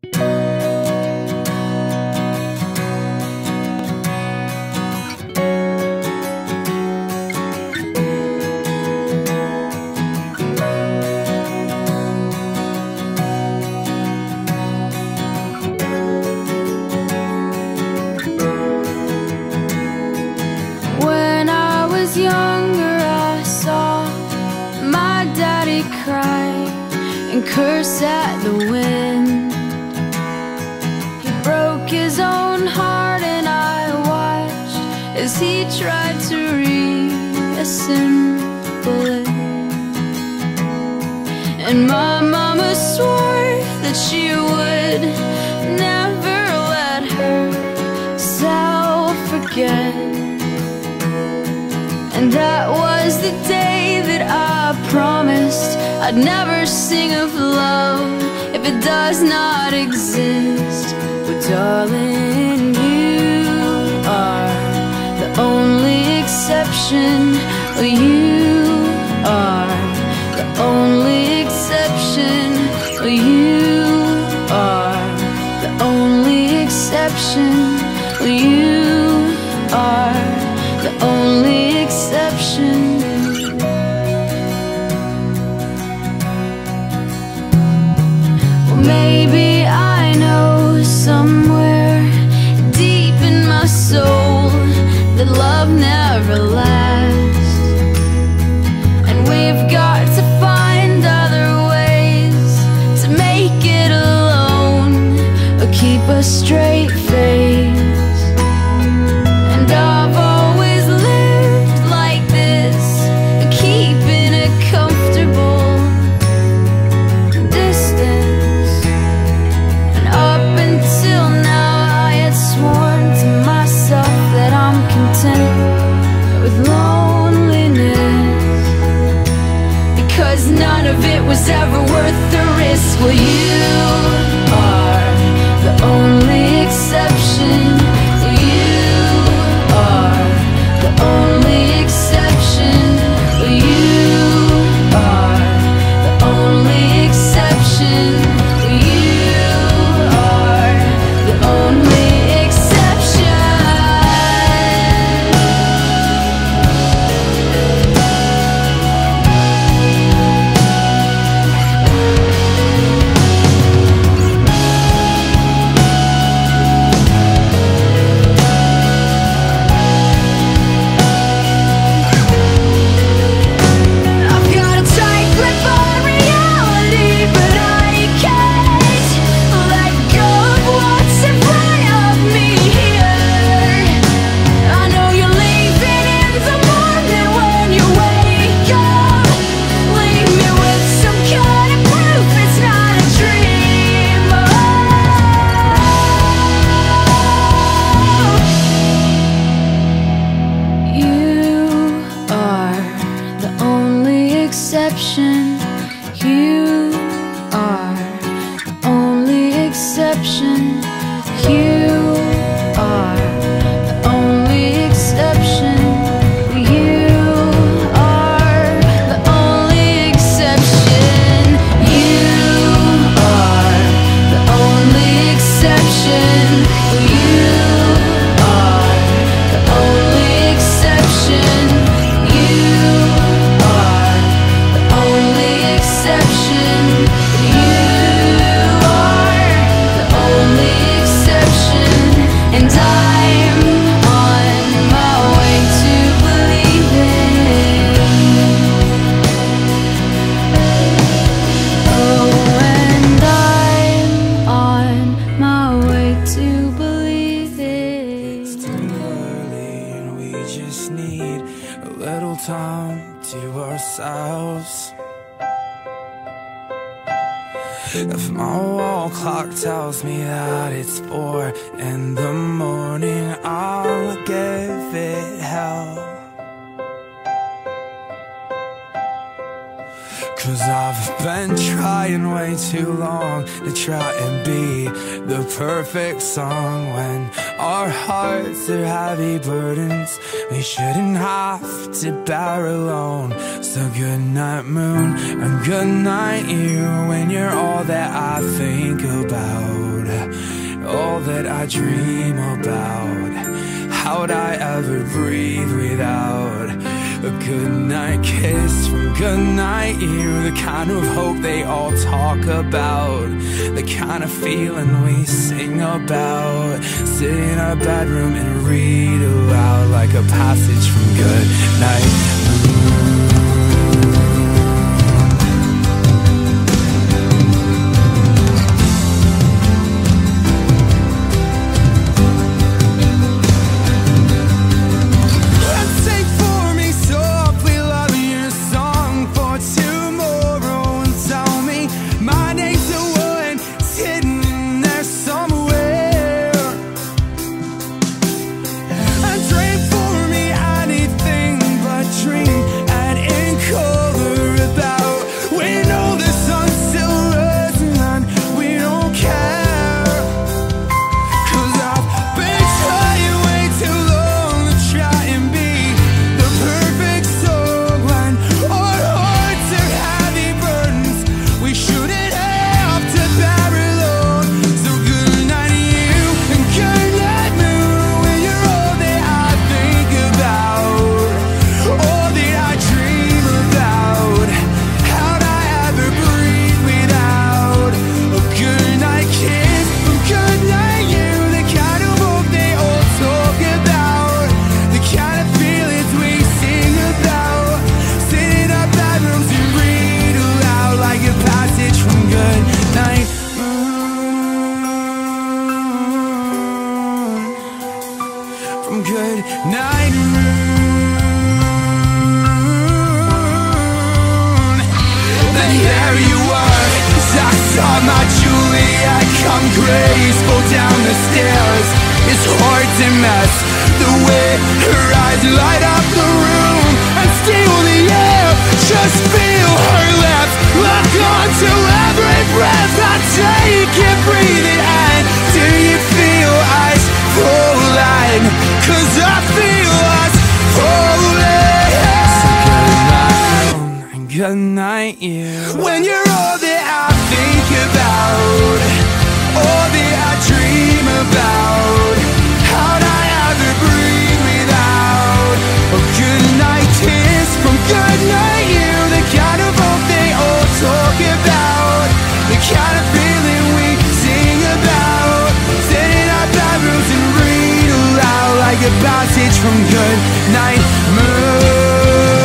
When I was younger, I saw my daddy cry and curse at the wind. He broke his own heart and I watched as he tried to reassemble it. And my mama swore that she would never let herself forget. And that was the day that I promised I'd never sing of love if it does not exist. But darling, you are the only exception. You are the only exception. You are the only exception. You are the only exception. Well, maybe I know somewhere deep in my soul that love never lasts, and we've got to find other ways to make it alone or keep a straight face. And I've always lived like this, keeping a comfortable distance. And up until now I had sworn to myself that I'm content with loneliness, because none of it was ever worth the risk. Well, you are the only exception. You are the only exception. You are the only exception. You are the only exception. I've got a tight grip on reality, but I can't let go of what's in front of me here. I know you're leaving in the morning when you wake up. Leave me with some kind of proof it's not a dream. You are the only exception. You are the only exception. You are the only exception. You are the only exception. You are the only exception. You are the only exception. You are the only exception. You are the only exception. And I'm on my way to believing. Oh, and I'm on my way to believing. It's too early and we just need a little time to ourselves. If my wall clock tells me that it's 4 in the morning, I'll give it hell. 'Cause I've been trying way too long to try and be the perfect song when our hearts are heavy burdens we shouldn't have to bear alone. So good night moon and good night you, when you're all that I think about. I dream about? How'd I ever breathe without a goodnight kiss from goodnight you? The kind of hope they all talk about, the kind of feeling we sing about. Sit in our bedroom and read aloud like a passage from Goodnight Moon. Goodnight moon. Then there you were, as I saw my Juliet come graceful down the stairs. It's hard to miss the way her eyes light up the room and steal the air. Just feel her lips lock onto every breath I take it, breathe it in. Do you feel us falling? 'Cause I feel us falling. So goodnight moon and goodnight you. When you're all that I think about, all that I dream about, how'd I ever breathe without a goodnight kiss from goodnight you? The kind of hope they all talk about, the kind of feeling we sing about. Sit in our bedrooms and read aloud like a passage from Goodnight Moon.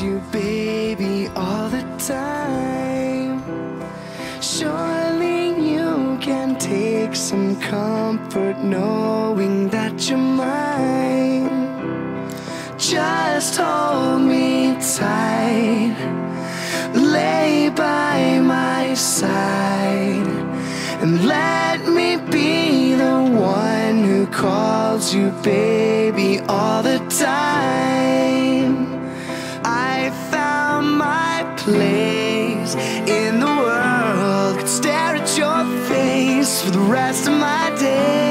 You baby all the time. Surely you can take some comfort knowing that you're mine. Just hold me tight, lay by my side, and let me be the one who calls you baby all the time. I found my place in the world, could stare at your face for the rest of my days.